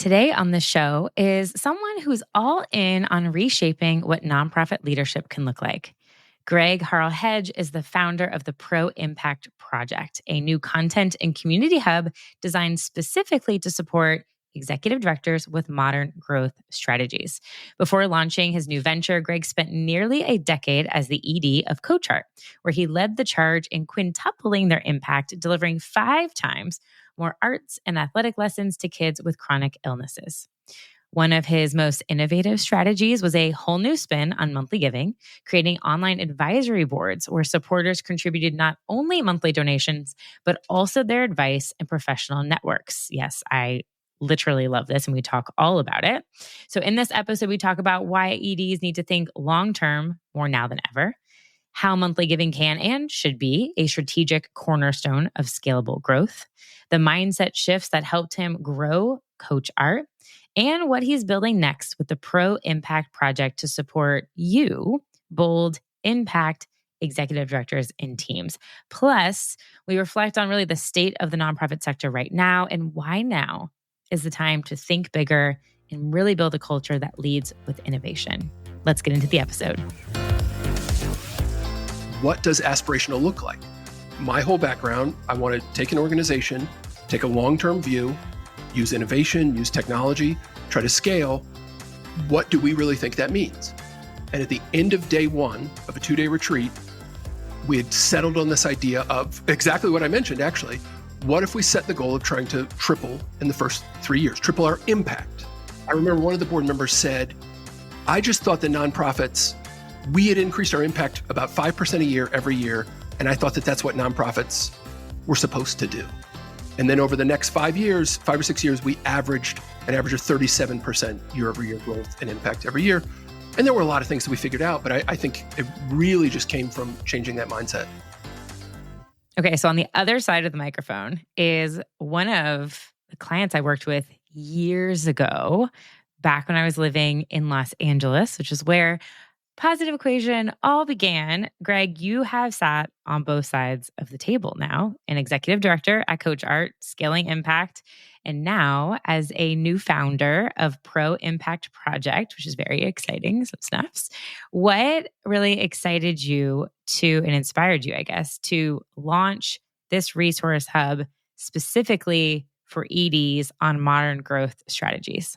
Today on the show is someone who's all in on reshaping what nonprofit leadership can look like. Greg Harrell-Edge is the founder of the Pro Impact Project, a new content and community hub designed specifically to support executive directors with modern growth strategies. Before launching his new venture, Greg spent nearly a decade as the ED of CoachArt, where he led the charge in quintupling their impact, delivering 5 times more arts and athletic lessons to kids with chronic illnesses. One of his most innovative strategies was a whole new spin on monthly giving, creating online advisory boards where supporters contributed not only monthly donations, but also their advice and professional networks. Yes, I literally love this, and we talk all about it. So in this episode, we talk about why EDs need to think long-term more now than ever, how monthly giving can and should be a strategic cornerstone of scalable growth, the mindset shifts that helped him grow CoachArt, and what he's building next with the Pro Impact Project to support you, bold, impact executive directors and teams. Plus, we reflect on really the state of the nonprofit sector right now and why now is the time to think bigger and really build a culture that leads with innovation. Let's get into the episode. What does aspirational look like? My whole background, I want to take an organization, take a long-term view, use innovation, use technology, try to scale. What do we really think that means? And at the end of day one of a 2-day retreat, we had settled on this idea of exactly what I mentioned, actually. What if we set the goal of trying to triple in the first 3 years, triple our impact? I remember one of the board members said, I just thought that nonprofits, we had increased our impact about 5% a year every year, and I thought that that's what nonprofits were supposed to do. And then over the next 5 years, 5 or 6 years, we averaged an average of 37% year-over-year growth and impact every year. And there were a lot of things that we figured out, but I think it really just came from changing that mindset. Okay, so on the other side of the microphone is one of the clients I worked with years ago, back when I was living in Los Angeles, which is where Positive Equation all began. Greg, you have sat on both sides of the table now, an executive director at CoachArt, scaling impact, and now as a new founder of Pro Impact Project, which is very exciting, some snaps. What really excited you to, and inspired you, I guess, to launch this resource hub specifically for EDs on modern growth strategies?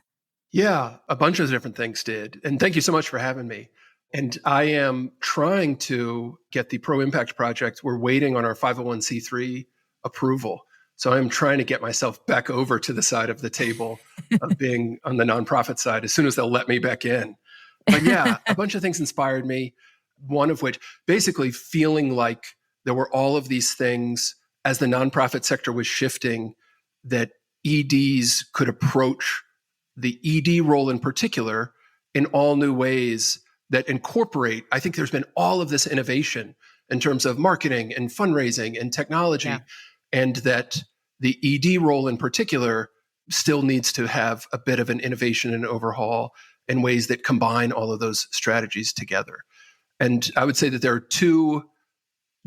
Yeah, a bunch of different things did. And thank you so much for having me. And I am trying to get the Pro Impact Project. We're waiting on our 501c3 approval. So I'm trying to get myself back over to the side of the table of being on the nonprofit side as soon as they'll let me back in. But yeah, a bunch of things inspired me. One of which, basically feeling like there were all of these things as the nonprofit sector was shifting, that EDs could approach the ED role in particular in all new ways that incorporate. I think there's been all of this innovation in terms of marketing and fundraising and technology, and that the ED role in particular still needs to have a bit of an innovation and overhaul in ways that combine all of those strategies together. And I would say that there are 2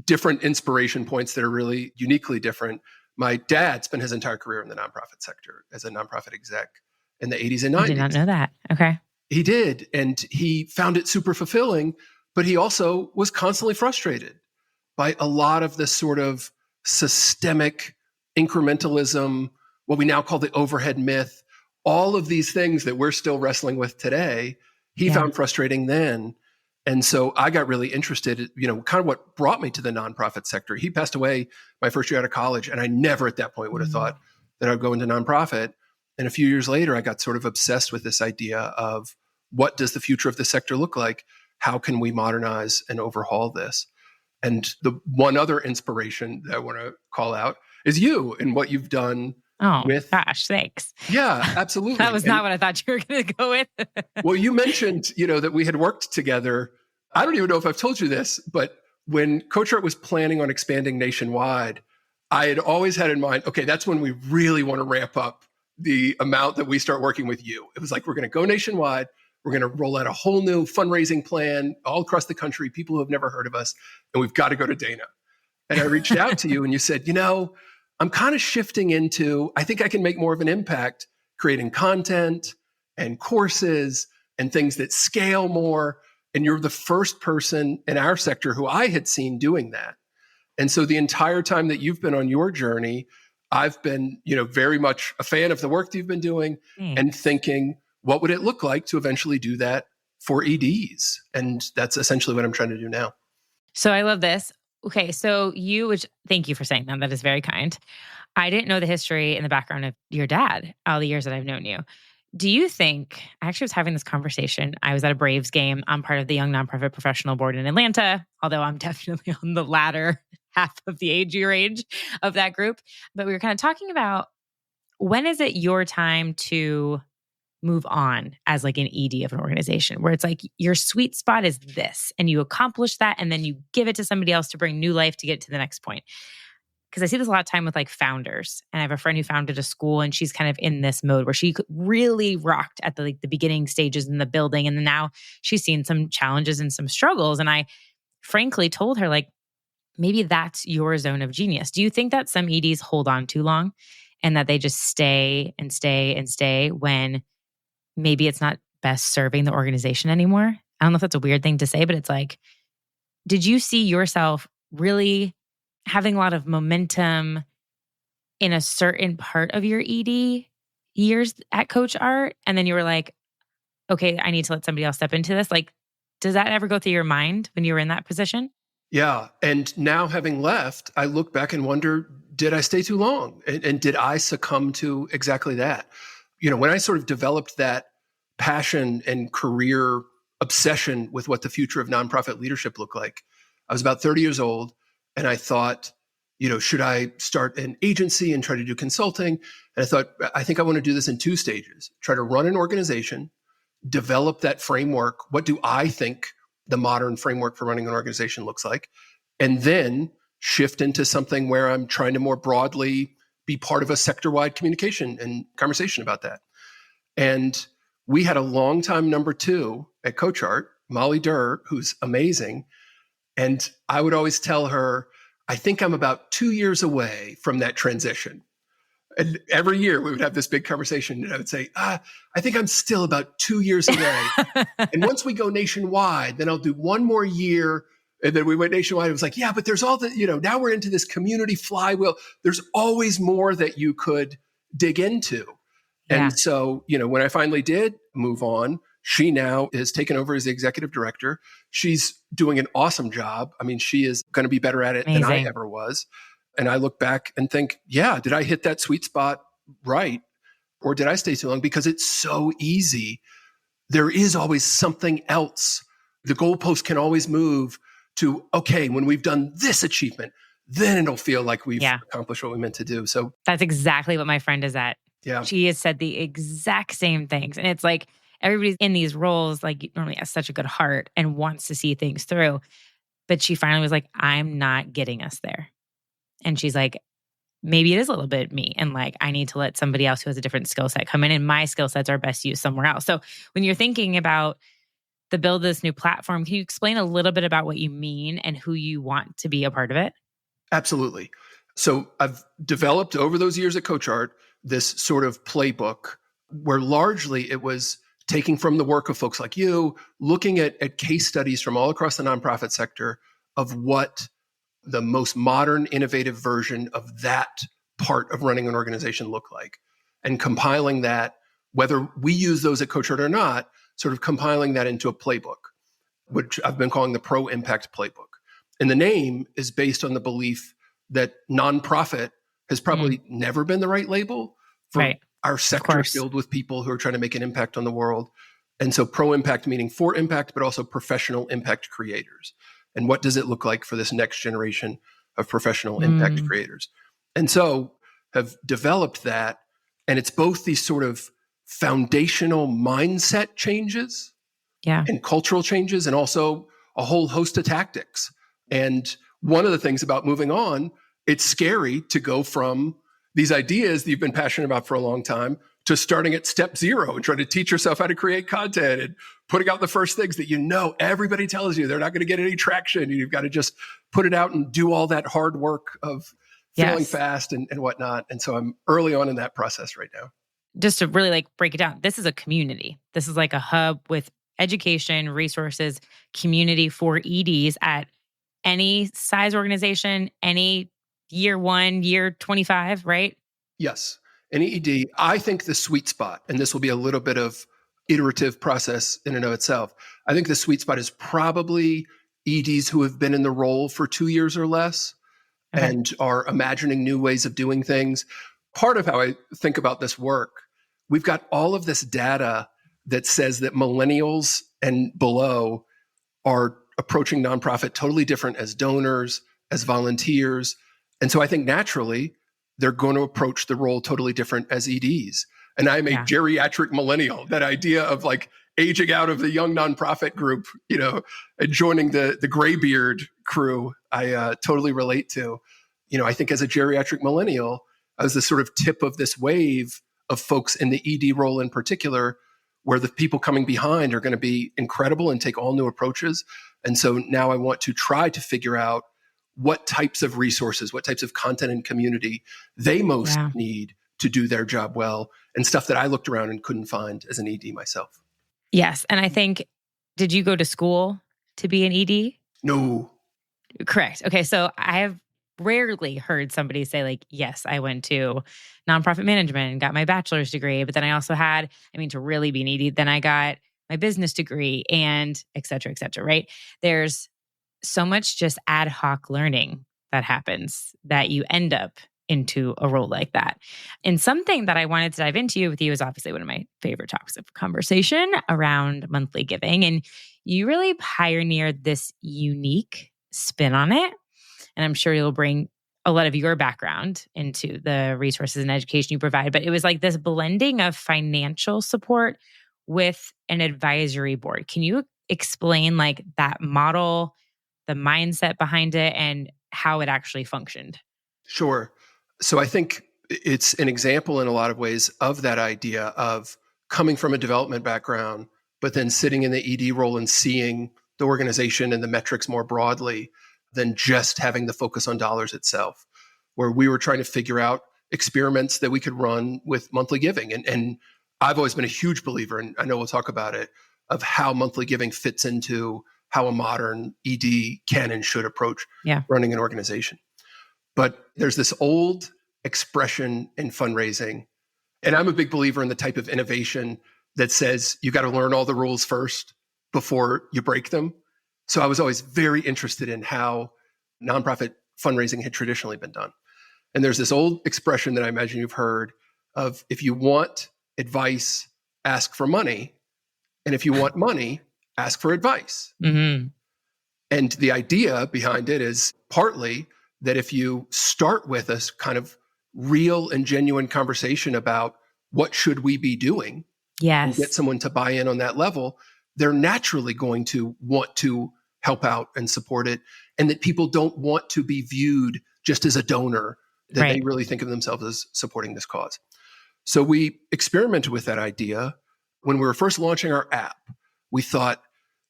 different inspiration points that are really uniquely different. My dad spent his entire career in the nonprofit sector as a nonprofit exec in the 80s and 90s. I did not know that. Okay. He did. And he found it super fulfilling, but he also was constantly frustrated by a lot of this sort of systemic incrementalism, what we now call the overhead myth, all of these things that we're still wrestling with today, he found frustrating then. And so I got really interested, kind of what brought me to the nonprofit sector. He passed away my first year out of college, and I never at that point would have thought that I'd go into nonprofit. And a few years later, I got sort of obsessed with this idea of what does the future of the sector look like? How can we modernize and overhaul this? And the one other inspiration that I want to call out is you and what you've done. Oh, gosh, thanks. Yeah, absolutely. That was not what I thought you were going to go with. Well, you mentioned, that we had worked together. I don't even know if I've told you this, but when CoachArt was planning on expanding nationwide, I had always had in mind, okay, that's when we really want to ramp up the amount that we start working with you. It was like, we're going to go nationwide. We're going to roll out a whole new fundraising plan all across the country, people who have never heard of us, and we've got to go to Dana. And I reached out to you and you said, I'm kind of shifting into, I think I can make more of an impact creating content and courses and things that scale more. And you're the first person in our sector who I had seen doing that. And so the entire time that you've been on your journey, I've been, very much a fan of the work that you've been doing and thinking, what would it look like to eventually do that for EDs? And that's essentially what I'm trying to do now. So I love this. Okay, so thank you for saying that. That is very kind. I didn't know the history and the background of your dad all the years that I've known you. Do you think, I actually was having this conversation. I was at a Braves game. I'm part of the Young Nonprofit Professional Board in Atlanta, although I'm definitely on the latter half of the age range of that group. But we were kind of talking about, when is it your time to move on as like an ED of an organization, where it's like your sweet spot is this and you accomplish that and then you give it to somebody else to bring new life to get to the next point. Because I see this a lot of time with like founders. And I have a friend who founded a school and she's kind of in this mode where she really rocked at the beginning stages in the building. And then now she's seen some challenges and some struggles. And I frankly told her, like, maybe that's your zone of genius. Do you think that some EDs hold on too long and that they just stay and stay and stay when maybe it's not best serving the organization anymore? I don't know if that's a weird thing to say, but it's like, did you see yourself really having a lot of momentum in a certain part of your ED years at CoachArt, and then you were like, okay, I need to let somebody else step into this? Like, does that ever go through your mind when you were in that position? Yeah. And now having left, I look back and wonder, did I stay too long? And did I succumb to exactly that? When I sort of developed that passion and career obsession with what the future of nonprofit leadership looked like, I was about 30 years old. And I thought, should I start an agency and try to do consulting? And I thought, I think I want to do this in 2 stages. Try to run an organization, develop that framework. What do I think the modern framework for running an organization looks like? And then shift into something where I'm trying to more broadly be part of a sector-wide communication and conversation about that. And we had a longtime number 2 at CoachArt, Molly Durr, who's amazing. And I would always tell her, I think I'm about 2 years away from that transition. And every year we would have this big conversation and I would say, I think I'm still about 2 years away. And once we go nationwide, then I'll do 1 more year. And then we went nationwide. It was like, yeah, but there's all the, now we're into this community flywheel. There's always more that you could dig into. Yeah. And so, when I finally did move on, she now is taken over as the executive director. She's doing an awesome job. I mean, she is going to be better at it than I ever was. And I look back and think, yeah, did I hit that sweet spot right? Or did I stay too long? Because it's so easy. There is always something else. The goalpost can always move to, okay, when we've done this achievement, then it'll feel like we've accomplished what we meant to do. So that's exactly what my friend is at. Yeah. She has said the exact same things. And it's like, everybody's in these roles, like, normally has such a good heart and wants to see things through. But she finally was like, I'm not getting us there. And she's like, maybe it is a little bit me. And like, I need to let somebody else who has a different skill set come in, and my skill sets are best used somewhere else. So when you're thinking about the build this new platform, can you explain a little bit about what you mean and who you want to be a part of it? Absolutely. So I've developed over those years at CoachArt this sort of playbook where largely it was taking from the work of folks like you, looking at case studies from all across the nonprofit sector of what the most modern, innovative version of that part of running an organization look like, and compiling that, whether we use those at CoachArt or not, sort of compiling that into a playbook, which I've been calling the Pro Impact Playbook. And the name is based on the belief that nonprofit has probably never been the right label for our sector filled with people who are trying to make an impact on the world. And so pro impact meaning for impact, but also professional impact creators. And what does it look like for this next generation of professional impact creators? And so have developed that. And it's both these sort of foundational mindset changes and cultural changes, and also a whole host of tactics. And one of the things about moving on, it's scary to go from these ideas that you've been passionate about for a long time to starting at step 0 and trying to teach yourself how to create content and putting out the first things that everybody tells you they're not going to get any traction. You've got to just put it out and do all that hard work of failing fast and whatnot. And so I'm early on in that process right now. just to really like break it down, this is a community. This is like a hub with education, resources, community for EDs at any size organization, any year 1, year 25, right? Yes. An EED, I think the sweet spot, and this will be a little bit of iterative process in and of itself. I think the sweet spot is probably EDs who have been in the role for 2 years or less Okay. and are imagining new ways of doing things. Part of how I think about this work, we've got all of this data that says that millennials and below are approaching nonprofit totally different as donors, as volunteers. And so I think naturally they're going to approach the role totally different as EDs. And I'm a Yeah. geriatric millennial, that idea of like aging out of the young nonprofit group, and joining the graybeard crew, I totally relate to. I think as a geriatric millennial, I was the sort of tip of this wave of folks in the ED role in particular, where the people coming behind are going to be incredible and take all new approaches. And so now I want to try to figure out what types of resources, what types of content and community they most Yeah. need to do their job well, and stuff that I looked around and couldn't find as an ED myself. Yes. And I think, did you go to school to be an ED? No. Correct. Okay. So I have rarely heard somebody say, like, yes, I went to nonprofit management and got my bachelor's degree, but then I also had, to really be an ED, then I got my business degree and et cetera, right? There's so much just ad hoc learning that happens that you end up into a role like that. And something that I wanted to dive into with you is obviously one of my favorite topics of conversation around monthly giving. And you really pioneered this unique spin on it. And I'm sure you'll bring a lot of your background into the resources and education you provide. But it was like this blending of financial support with an advisory board. Can you explain like that model, the mindset behind it, and how it actually functioned? Sure. So I think it's an example in a lot of ways of that idea of coming from a development background, but then sitting in the ED role and seeing the organization and the metrics more broadly than just having the focus on dollars itself, where we were trying to figure out experiments that we could run with monthly giving. And I've always been a huge believer, and I know we'll talk about it, of how monthly giving fits into how a modern ED can and should approach running an organization. But there's this old expression in fundraising, and I'm a big believer in the type of innovation that says you got to learn all the rules first before you break them. So I was always very interested in how nonprofit fundraising had traditionally been done. And there's this old expression that I imagine you've heard of, if you want advice, ask for money. And if you want money, ask for advice. Mm-hmm. And the idea behind it is partly that if you start with a kind of real and genuine conversation about what should we be doing, and get someone to buy in on that level, they're naturally going to want to help out and support it. And that people don't want to be viewed just as a donor, that they really think of themselves as supporting this cause. So we experimented with that idea. When we were first launching our app, we thought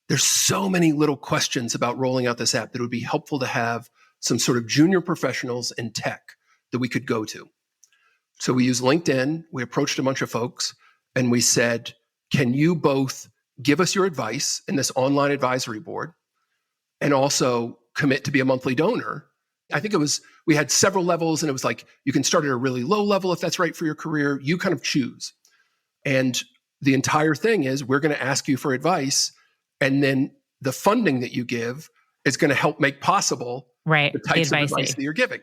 there's so many little questions about rolling out this app that it would be helpful to have some sort of junior professionals in tech that we could go to. So we used LinkedIn. We approached a bunch of folks and we said, can you both give us your advice in this online advisory board and also commit to be a monthly donor? I think we had several levels, and it was like, you can start at a really low level if that's right for your career. You kind of choose. And the entire thing is, we're going to ask you for advice, and then the funding that you give is going to help make possible the types of advice that you're giving.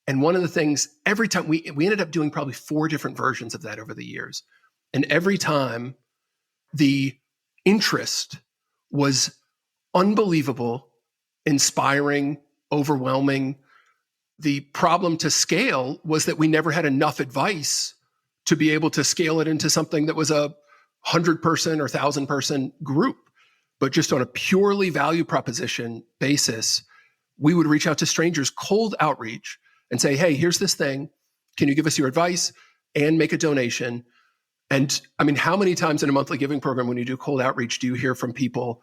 And one of the things, every time we ended up doing probably 4 different versions of that over the years. And every time the interest was unbelievable, inspiring, overwhelming. The problem to scale was that we never had enough advice to be able to scale it into something that was a 100-person or 1,000-person group. But just on a purely value proposition basis, we would reach out to strangers, cold outreach, and say, hey, here's this thing. Can you give us your advice and make a donation? And I mean, how many times in a monthly giving program, when you do cold outreach, do you hear from people,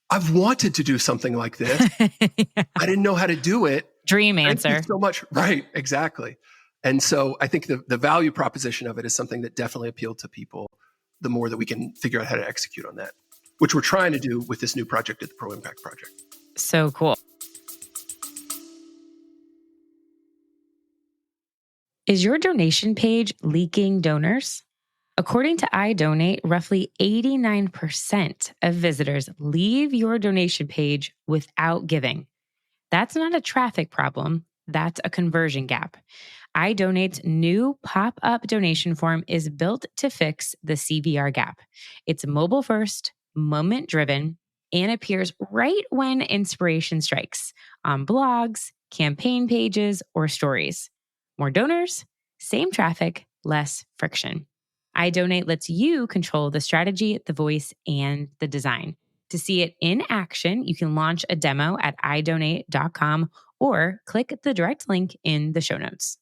I've wanted to do something like this. I didn't know how to do it. Dream Thank answer. you so much. Right, exactly. And so I think the value proposition of it is something that definitely appealed to people the more that we can figure out how to execute on that, which we're trying to do with this new project at the Pro Impact Project. So cool. Is your donation page leaking donors? According to iDonate, roughly 89% of visitors leave your donation page without giving. That's not a traffic problem. That's a conversion gap. iDonate's new pop-up donation form is built to fix the CVR gap. It's mobile first, moment driven, and appears right when inspiration strikes on blogs, campaign pages, or stories. More donors, same traffic, less friction. iDonate lets you control the strategy, the voice, and the design. To see it in action, you can launch a demo at idonate.com or click the direct link in the show notes.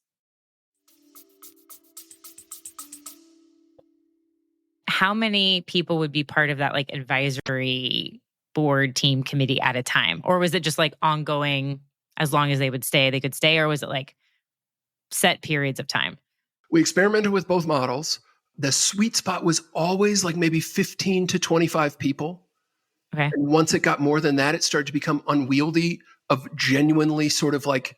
How many people would be part of that like advisory board team committee at a time? Or was it just like ongoing, as long as they would stay, they could stay? Or was it like set periods of time? We experimented with both models. The sweet spot was always like maybe 15 to 25 people. Okay. And once it got more than that, it started to become unwieldy of genuinely sort of like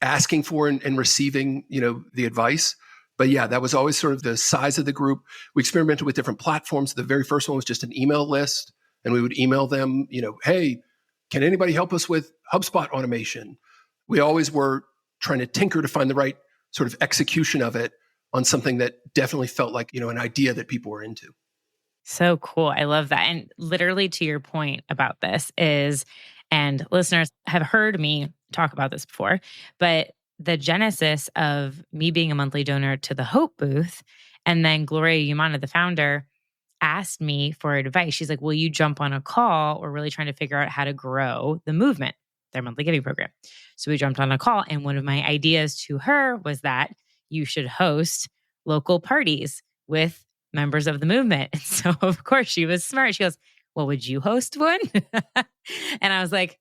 asking for and receiving, the advice. But yeah, that was always sort of the size of the group. We experimented with different platforms. The very first one was just an email list, and we would email them, hey, can anybody help us with HubSpot automation? We always were trying to tinker to find the right sort of execution of it on something that definitely felt like, an idea that people were into. So cool. I love that. And literally to your point about this is, and listeners have heard me talk about this before, but the genesis of me being a monthly donor to the Hope booth, and then Gloria Umana, the founder, asked me for advice. She's like, will you jump on a call? We're really trying to figure out how to grow the movement, their monthly giving program. So we jumped on a call. And one of my ideas to her was that you should host local parties with members of the movement. And so, of course, she was smart. She goes, well, would you host one? And I was like,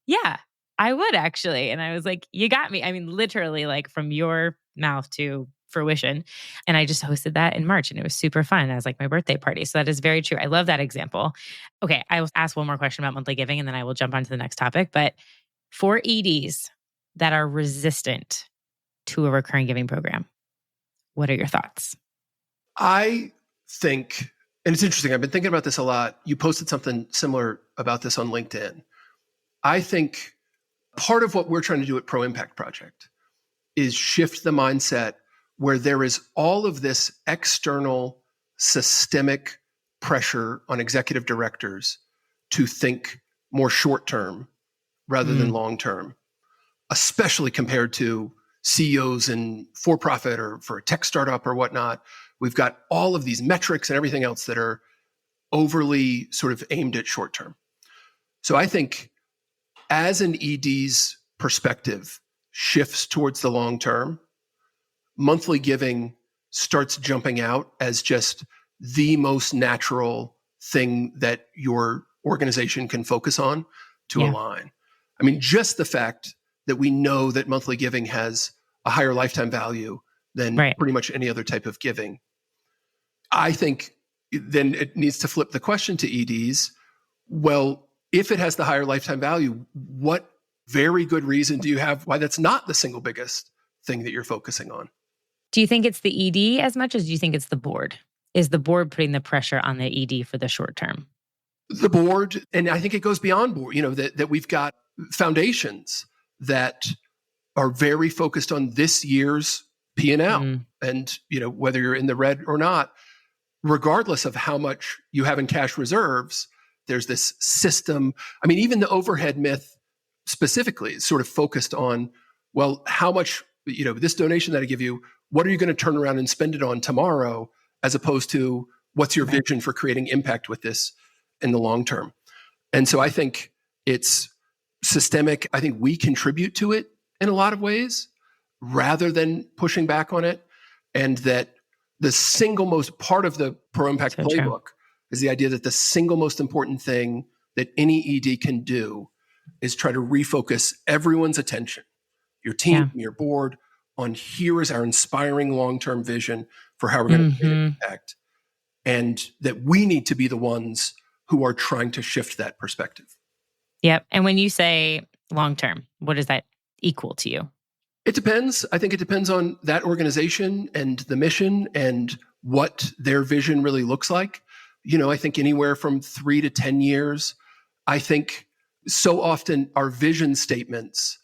yeah, I would actually. And I was like, you got me. I mean, literally like from your mouth to fruition. And I just hosted that in March and it was super fun. It was like my birthday party. So that is very true. I love that example. Okay. I will ask one more question about monthly giving and then I will jump on to the next topic. But for EDs that are resistant to a recurring giving program, what are your thoughts? I think, and it's interesting, I've been thinking about this a lot. You posted something similar about this on LinkedIn. I think part of what we're trying to do at Pro Impact Project is shift the mindset where there is all of this external systemic pressure on executive directors to think more short term rather than long term, especially compared to CEOs in for-profit or for a tech startup or whatnot. We've got all of these metrics and everything else that are overly sort of aimed at short term. So I think as an ED's perspective shifts towards the long term, monthly giving starts jumping out as just the most natural thing that your organization can focus on to align. I mean, just the fact that we know that monthly giving has a higher lifetime value than pretty much any other type of giving. I think then it needs to flip the question to EDs. Well, if it has the higher lifetime value, what very good reason do you have why that's not the single biggest thing that you're focusing on? Do you think it's the ED as much as do you think it's the board? Is the board putting the pressure on the ED for the short term? The board, and I think it goes beyond board, that we've got foundations that are very focused on this year's P&L. And, whether you're in the red or not, regardless of how much you have in cash reserves, there's this system. I mean, even the overhead myth specifically is sort of focused on, well, how much, this donation that I give you, what are you going to turn around and spend it on tomorrow, as opposed to what's your vision for creating impact with this in the long term? And so I think it's systemic. I think we contribute to it in a lot of ways rather than pushing back on it. And that the single most part of the Pro Impact playbook is the idea that the single most important thing that any ED can do is try to refocus everyone's attention, your team, your board, on here is our inspiring long-term vision for how we're going to create an impact, and that we need to be the ones who are trying to shift that perspective. Yep. And when you say long-term, what does that equal to you? It depends. I think it depends on that organization and the mission and what their vision really looks like. I think anywhere from 3 to 10 years. I think so often our vision statements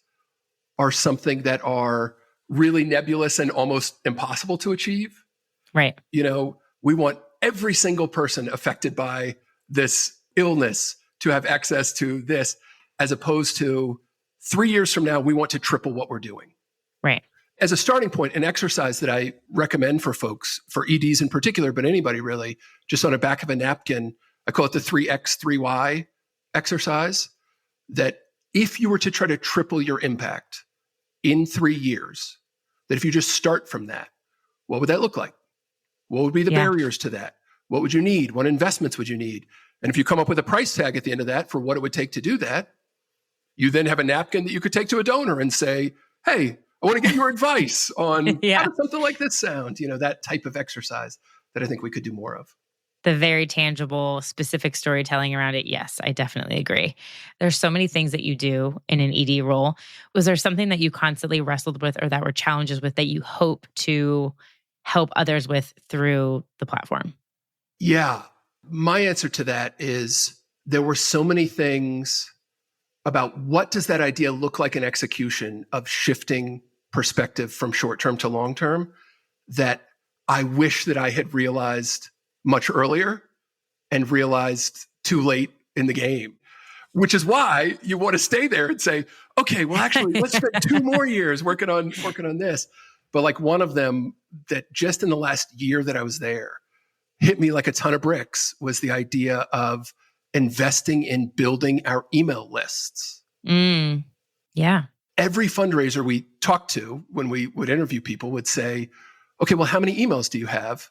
are something that are really nebulous and almost impossible to achieve. Right. We want every single person affected by this illness to have access to this, as opposed to 3 years from now, we want to triple what we're doing. Right. As a starting point, an exercise that I recommend for folks, for EDs in particular, but anybody really, just on the back of a napkin, I call it the 3X, 3Y exercise, that if you were to try to triple your impact in 3 years, that if you just start from that, what would that look like? What would be the barriers to that? What would you need? What investments would you need? And if you come up with a price tag at the end of that for what it would take to do that, you then have a napkin that you could take to a donor and say, hey, I want to get your advice on how does something like this sound? That type of exercise that I think we could do more of. The very tangible, specific storytelling around it. Yes, I definitely agree. There's so many things that you do in an ED role. Was there something that you constantly wrestled with or that were challenges with that you hope to help others with through the platform? Yeah. My answer to that is there were so many things about what does that idea look like in execution of shifting perspective from short-term to long-term that I wish that I had realized much earlier and realized too late in the game, which is why you want to stay there and say, okay, well, actually, let's spend 2 more years working on this. But like one of them that just in the last year that I was there hit me like a ton of bricks was the idea of investing in building our email lists. Yeah. Every fundraiser we talked to when we would interview people would say, okay, well, how many emails do you have?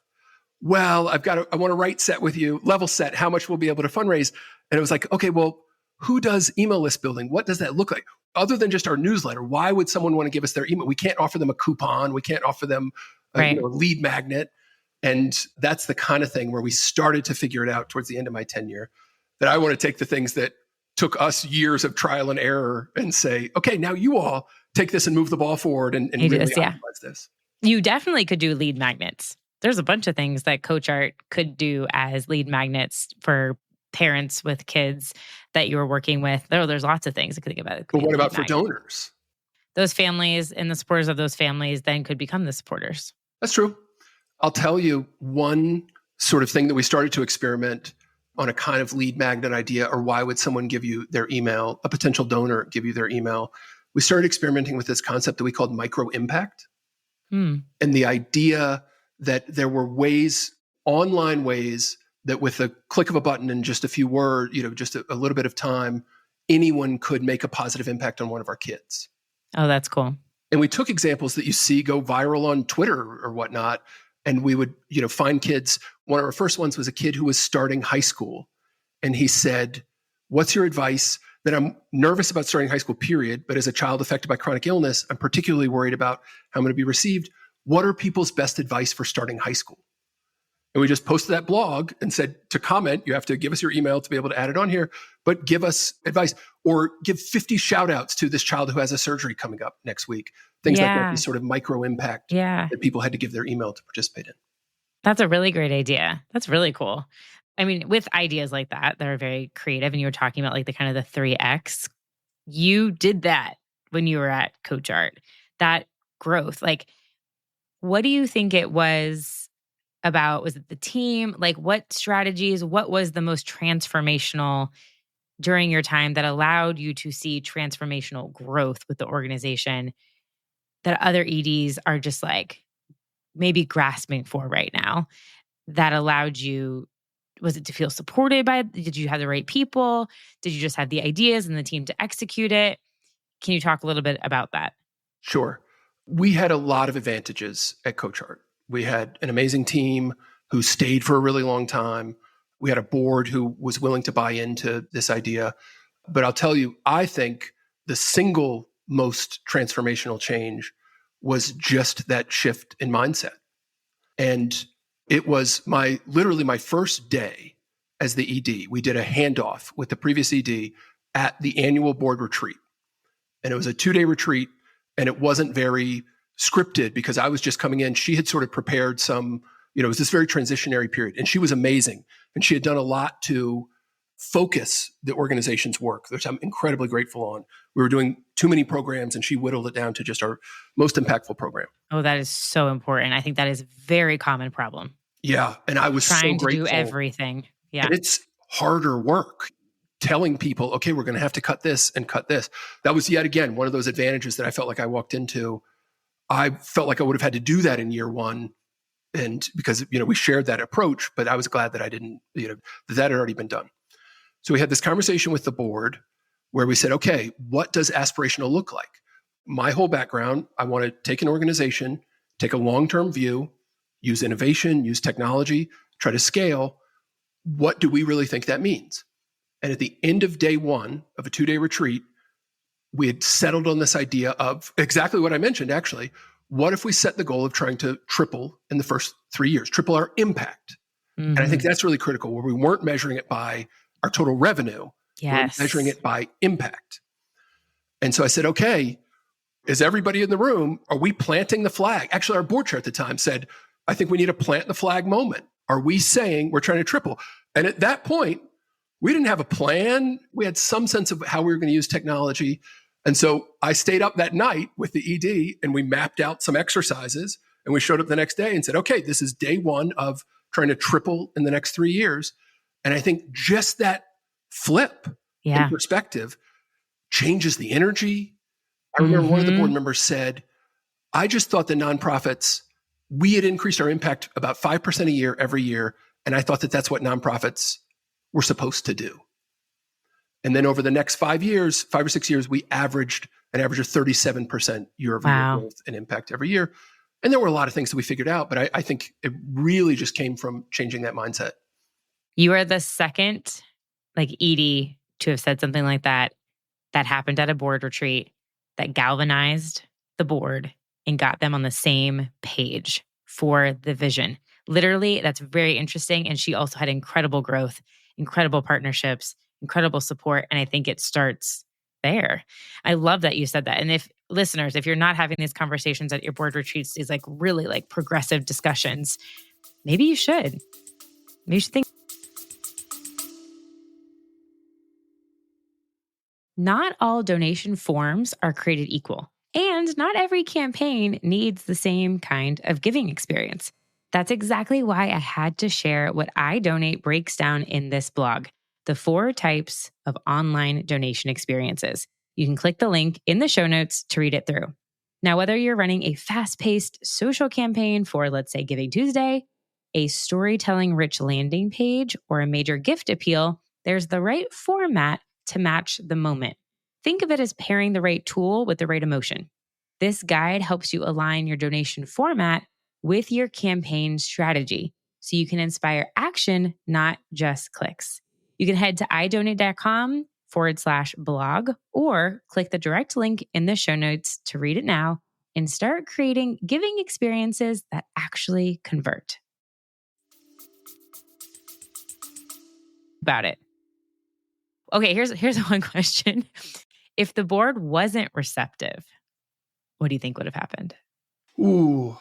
Well, I want to rate set with you, level set, how much we'll be able to fundraise. And it was like, okay, well, who does email list building? What does that look like? Other than just our newsletter, why would someone want to give us their email? We can't offer them a coupon. We can't offer them a lead magnet. And that's the kind of thing where we started to figure it out towards the end of my tenure, that I want to take the things that took us years of trial and error and say, okay, now you all take this and move the ball forward and really optimize this. You definitely could do lead magnets. There's a bunch of things that CoachArt could do as lead magnets for parents with kids that you were working with. There's lots of things I could think about. But what about for donors? Those families and the supporters of those families then could become the supporters. That's true. I'll tell you one sort of thing that we started to experiment on a kind of lead magnet idea, or why would someone give you their email, a potential donor give you their email. We started experimenting with this concept that we called micro impact. And the idea that there were ways, online ways, that with a click of a button and just a few words, just a little bit of time, anyone could make a positive impact on one of our kids. Oh, that's cool. And we took examples that you see go viral on Twitter or whatnot. And we would, find kids. One of our first ones was a kid who was starting high school. And he said, what's your advice? That I'm nervous about starting high school, period. But as a child affected by chronic illness, I'm particularly worried about how I'm going to be received. What are people's best advice for starting high school? And we just posted that blog and said, to comment, you have to give us your email to be able to add it on here, but give us advice or give 50 shout outs to this child who has a surgery coming up next week. Things like that, these sort of micro impact that people had to give their email to participate in. That's a really great idea. That's really cool. I mean, with ideas like that are very creative, and you were talking about like the kind of the 3X, you did that when you were at CoachArt, that growth. Like, what do you think it was about? Was it the team? Like, what strategies, what was the most transformational during your time that allowed you to see transformational growth with the organization that other EDs are just like maybe grasping for right now, that allowed you? Was it to feel supported by, did you have the right people? Did you just have the ideas and the team to execute it? Can you talk a little bit about that? Sure. We had a lot of advantages at CoachArt. We had an amazing team who stayed for a really long time. We had a board who was willing to buy into this idea. But I'll tell you, I think the single most transformational change was just that shift in mindset. And it was literally my first day as the ED. We did a handoff with the previous ED at the annual board retreat. And it was a 2-day retreat, and it wasn't very scripted because I was just coming in. She had sort of prepared some, it was this very transitionary period, and she was amazing. And she had done a lot to focus the organization's work, which I'm incredibly grateful on. We were doing too many programs, and she whittled it down to just our most impactful program. Oh, that is so important. I think that is a very common problem. Yeah. And I was trying so grateful. To do everything. Yeah. And it's harder work telling people, okay, we're going to have to cut this and cut this. That was yet again one of those advantages that I felt like I walked into. I felt like I would have had to do that in year one. And because, we shared that approach, but I was glad that I didn't, that had already been done. So we had this conversation with the board where we said, okay, what does aspirational look like? My whole background, I want to take an organization, take a long-term view, use innovation, use technology, try to scale. What do we really think that means? And at the end of day one of a 2-day retreat, we had settled on this idea of exactly what I mentioned, actually. What if we set the goal of trying to triple in the first 3 years, triple our impact? Mm-hmm. And I think that's really critical, where we weren't measuring it by our total revenue. Yes. We're measuring it by impact. And so I said, okay, is everybody in the room, are we planting the flag? Actually, our board chair at the time said, I think we need a plant the flag moment. Are we saying we're trying to triple? And at that point, we didn't have a plan. We had some sense of how we were going to use technology. And so I stayed up that night with the ED and we mapped out some exercises, and we showed up the next day and said, okay, this is day one of trying to triple in the next 3 years. And I think just that flip in perspective changes the energy. I remember one of the board members said, I just thought the nonprofits, we had increased our impact about 5% a year every year. And I thought that that's what nonprofits were supposed to do. And then over the next 5 or 6 years, we averaged an average of 37% year-over-year growth and impact every year. And there were a lot of things that we figured out, but I think it really just came from changing that mindset. You are the second ED to have said something like that happened at a board retreat, that galvanized the board and got them on the same page for the vision. Literally, that's very interesting. And she also had incredible growth, incredible partnerships, incredible support. And I think it starts there. I love that you said that. And if listeners, if you're not having these conversations at your board retreats, these really progressive discussions, maybe you should. Maybe you should think. Not all donation forms are created equal, and not every campaign needs the same kind of giving experience. That's exactly why I had to share what I Donate breaks down in this blog, the 4 types of online donation experiences. You can click the link in the show notes to read it through. Now, whether you're running a fast-paced social campaign for, let's say, Giving Tuesday, a storytelling-rich landing page, or a major gift appeal, there's the right format to match the moment. Think of it as pairing the right tool with the right emotion. This guide helps you align your donation format with your campaign strategy so you can inspire action, not just clicks. You can head to idonate.com/blog or click the direct link in the show notes to read it now and start creating giving experiences that actually convert. About it. Okay, here's one question. If the board wasn't receptive, what do you think would have happened? Ooh.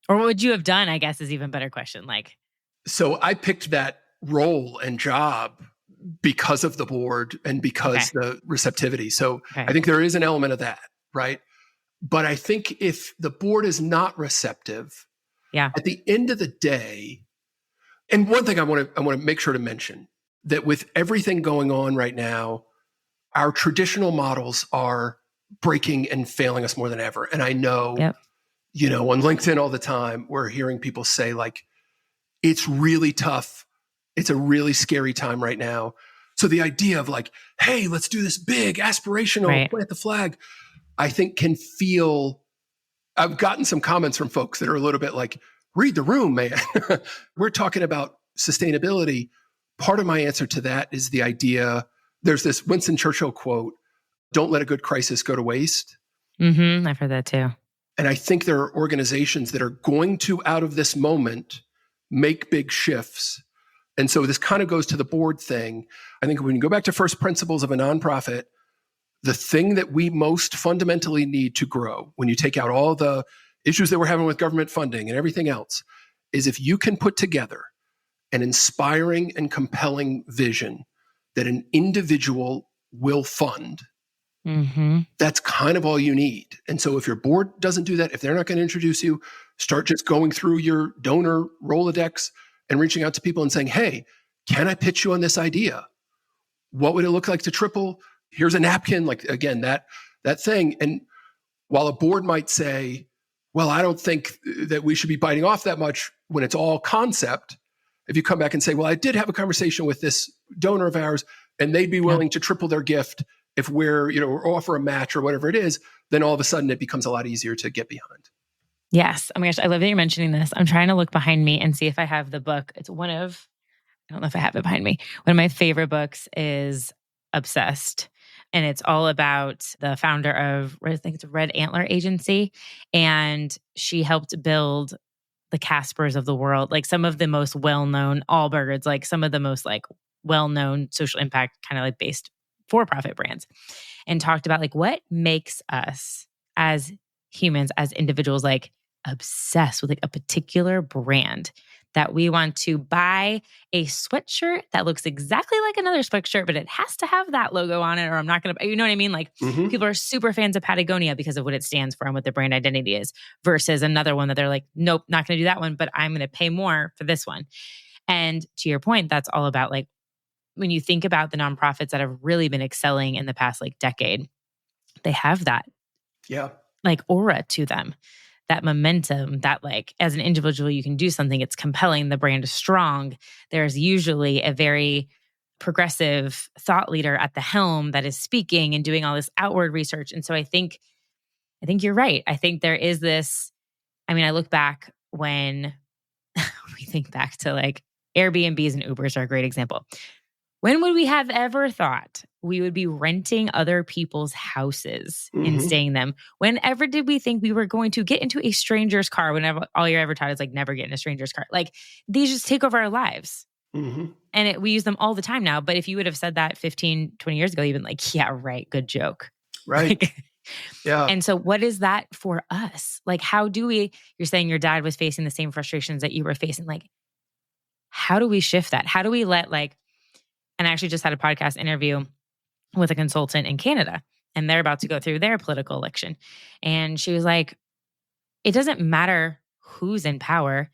Or what would you have done, I guess, is even better question. So I picked that role and job because of the board and because the receptivity. So I think there is an element of that, right? But I think if the board is not receptive, at the end of the day, and one thing I want to make sure to mention, that with everything going on right now, our traditional models are breaking and failing us more than ever. And I know, on LinkedIn all the time, we're hearing people say it's really tough. It's a really scary time right now. So the idea of hey, let's do this big, aspirational, plant the flag, I think can feel, I've gotten some comments from folks that are a little bit read the room, man. We're talking about sustainability. Part of my answer to that is the idea, there's this Winston Churchill quote, don't let a good crisis go to waste. I've heard that too. And I think there are organizations that are going to, out of this moment, make big shifts. And so this kind of goes to the board thing. I think when you go back to first principles of a nonprofit, the thing that we most fundamentally need to grow, when you take out all the issues that we're having with government funding and everything else, is if you can put together an inspiring and compelling vision that an individual will fund, that's kind of all you need. And so if your board doesn't do that, if they're not going to introduce you, start just going through your donor Rolodex and reaching out to people and saying, hey, can I pitch you on this idea? What would it look like to triple? Here's a napkin, like, again, that thing. And while a board might say, well, I don't think that we should be biting off that much when it's all concept, if you come back and say, well, I did have a conversation with this donor of ours and they'd be willing to triple their gift if we're, or offer a match or whatever it is, then all of a sudden it becomes a lot easier to get behind. Yes. Oh my gosh, I love that you're mentioning this. I'm trying to look behind me and see if I have the book. It's I don't know if I have it behind me. One of my favorite books is Obsessed. And it's all about the founder of, I think it's Red Antler Agency. And she helped build the Caspers of the world, like some of the most well-known Allbirds, like some of the most like well-known social impact kind of like based for-profit brands, and talked about like what makes us as humans, as individuals, like obsessed with like a particular brand that we want to buy a sweatshirt that looks exactly like another sweatshirt, but it has to have that logo on it or I'm not going to, you know what I mean? Like people are super fans of Patagonia because of what it stands for and what their brand identity is versus another one that they're like, nope, not going to do that one, but I'm going to pay more for this one. And to your point, that's all about like, when you think about the nonprofits that have really been excelling in the past like decade, they have that like aura to them. That momentum that like as an individual, you can do something, it's compelling, the brand is strong. There's usually a very progressive thought leader at the helm that is speaking and doing all this outward research. And so I think you're right. I think there is this, I mean, I look back when we think back to like Airbnbs and Ubers are a great example. When would we have ever thought we would be renting other people's houses and staying in them? Whenever did we think we were going to get into a stranger's car? Whenever all you're ever taught is like never get in a stranger's car. Like these just take over our lives. And we use them all the time now. But if you would have said that 15, 20 years ago, you'd been like, yeah, right. Good joke. Right. Like, yeah. And so what is that for us? Like, how do you're saying your dad was facing the same frustrations that you were facing. Like, how do we shift that? How do we let and I actually just had a podcast interview with a consultant in Canada, and they're about to go through their political election. And she was like, it doesn't matter who's in power.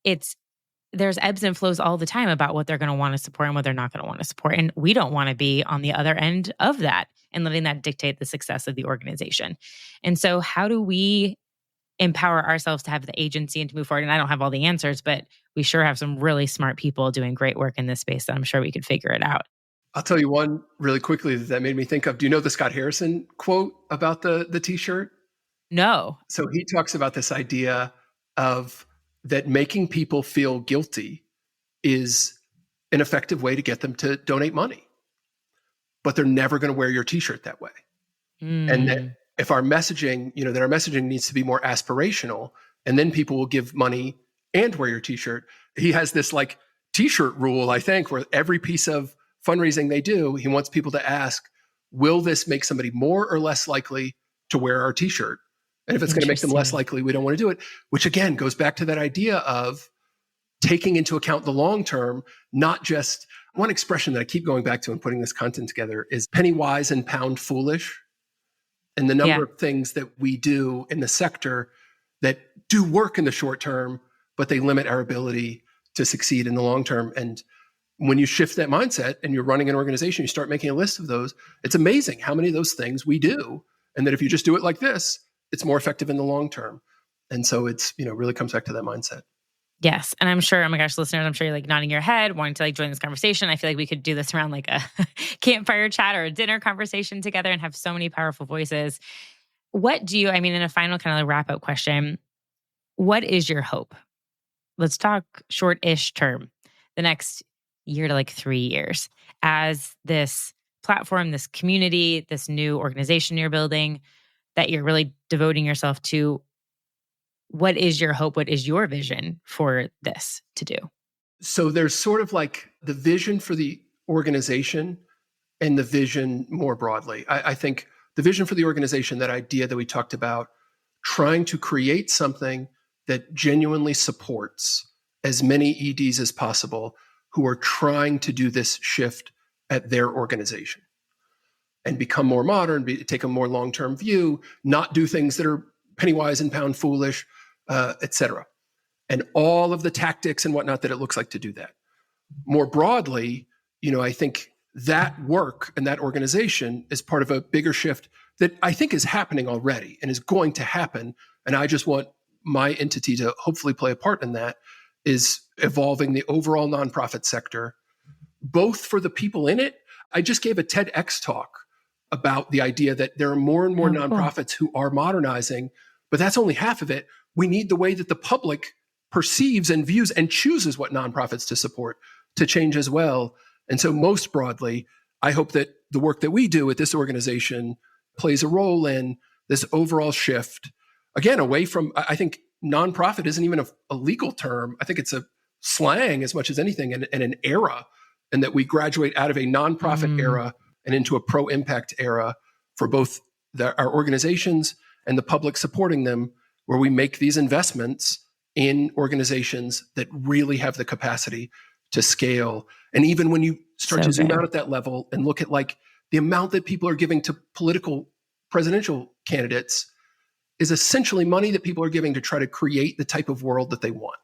There's ebbs and flows all the time about what they're going to want to support and what they're not going to want to support. And we don't want to be on the other end of that and letting that dictate the success of the organization. And so how do we empower ourselves to have the agency and to move forward? And I don't have all the answers, but we sure have some really smart people doing great work in this space that I'm sure we could figure it out. I'll tell you one really quickly that made me think of. Do you know the Scott Harrison quote about the t-shirt? No. So he talks about this idea of that making people feel guilty is an effective way to get them to donate money, but they're never going to wear your t-shirt that way. And that if our messaging, that our messaging needs to be more aspirational, and then people will give money and wear your t-shirt. He has this like t-shirt rule, I think, where every piece of fundraising they do, he wants people to ask, will this make somebody more or less likely to wear our t-shirt? And if it's going to make them less likely, we don't want to do it, which again goes back to that idea of taking into account the long term, not just one expression that I keep going back to and putting this content together is penny wise and pound foolish. And the number of things that we do in the sector that do work in the short term, but they limit our ability to succeed in the long term. And when you shift that mindset and you're running an organization, you start making a list of those, it's amazing how many of those things we do. And that if you just do it like this, it's more effective in the long term. And so it's, really comes back to that mindset. Yes. And I'm sure, oh my gosh, listeners, I'm sure you're like nodding your head, wanting to like join this conversation. I feel like we could do this around like a campfire chat or a dinner conversation together and have so many powerful voices. What do you, in a final kind of like wrap up question, what is your hope? Let's talk short-ish term, the next year to like 3 years as this platform, this community, this new organization you're building that you're really devoting yourself to. what is your hope? What is your vision for this to do? So there's sort of like the vision for the organization and the vision more broadly. I think the vision for the organization, that idea that we talked about, trying to create something that genuinely supports as many EDs as possible who are trying to do this shift at their organization and become more modern, take a more long-term view, not do things that are penny wise and pound foolish, et cetera. And all of the tactics and whatnot that it looks like to do that. More broadly, I think that work and that organization is part of a bigger shift that I think is happening already and is going to happen. And I just want my entity to hopefully play a part in that, is evolving the overall nonprofit sector, both for the people in it. I just gave a TEDx talk about the idea that there are more and more nonprofits who are modernizing, but that's only half of it. We need the way that the public perceives and views and chooses what nonprofits to support to change as well. And so most broadly, I hope that the work that we do at this organization plays a role in this overall shift, again, away from, I think nonprofit isn't even a legal term. I think it's a slang as much as anything, and an era, and that we graduate out of a nonprofit era and into a pro-impact era for both our organizations and the public supporting them, where we make these investments in organizations that really have the capacity to scale. And even when you start to zoom out at that level and look at like the amount that people are giving to political presidential candidates is essentially money that people are giving to try to create the type of world that they want.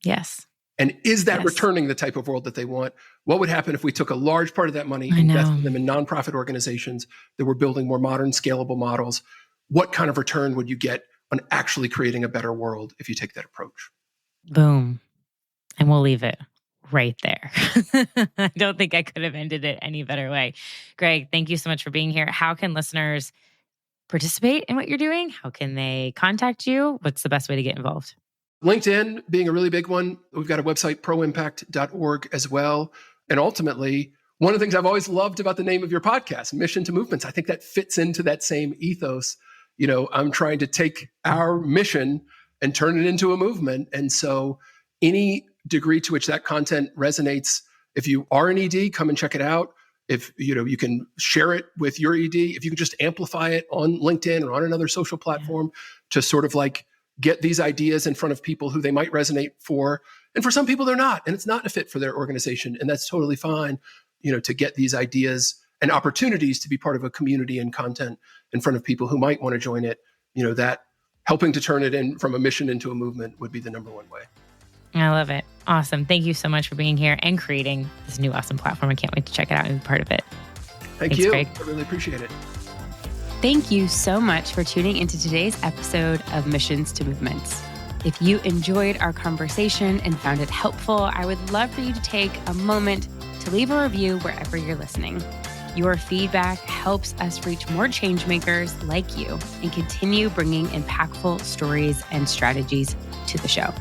Yes. And is that returning the type of world that they want? What would happen if we took a large part of that money and invested them in nonprofit organizations that were building more modern, scalable models? What kind of return would you get on actually creating a better world if you take that approach? Boom. And we'll leave it right there. I don't think I could have ended it any better way. Greg, thank you so much for being here. How can listeners participate in what you're doing? How can they contact you? What's the best way to get involved? LinkedIn being a really big one. We've got a website, proimpact.org as well. And ultimately, one of the things I've always loved about the name of your podcast, Mission to Movements, I think that fits into that same ethos. I'm trying to take our mission and turn it into a movement. And so any degree to which that content resonates, if you are an ED, come and check it out. If you can share it with your ED, if you can just amplify it on LinkedIn or on another social platform to sort of like get these ideas in front of people who they might resonate for. And for some people, they're not, and it's not a fit for their organization. And that's totally fine, to get these ideas and opportunities to be part of a community and content in front of people who might want to join it. That helping to turn it in from a mission into a movement would be the number one way. I love it. Awesome. Thank you so much for being here and creating this new awesome platform. I can't wait to check it out and be part of it. Thanks, you. Greg. I really appreciate it. Thank you so much for tuning into today's episode of Missions to Movements. If you enjoyed our conversation and found it helpful, I would love for you to take a moment to leave a review wherever you're listening. Your feedback helps us reach more change makers like you and continue bringing impactful stories and strategies to the show.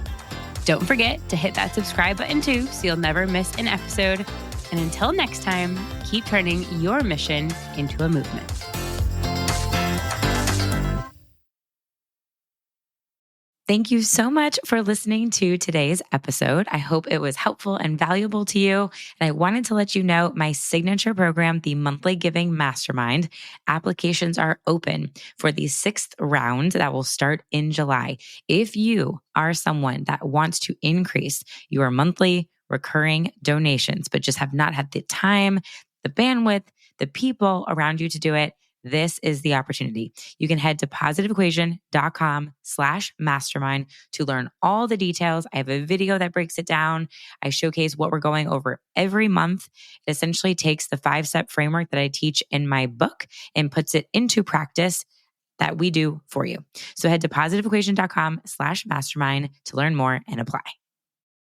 Don't forget to hit that subscribe button too, so you'll never miss an episode. And until next time, keep turning your mission into a movement. Thank you so much for listening to today's episode. I hope it was helpful and valuable to you. And I wanted to let you know my signature program, the Monthly Giving Mastermind, applications are open for the 6th round that will start in July. If you are someone that wants to increase your monthly recurring donations, but just have not had the time, the bandwidth, the people around you to do it, this is the opportunity. You can head to positiveequation.com/mastermind to learn all the details. I have a video that breaks it down. I showcase what we're going over every month. It essentially takes the 5-step framework that I teach in my book and puts it into practice that we do for you. So head to positiveequation.com/mastermind to learn more and apply.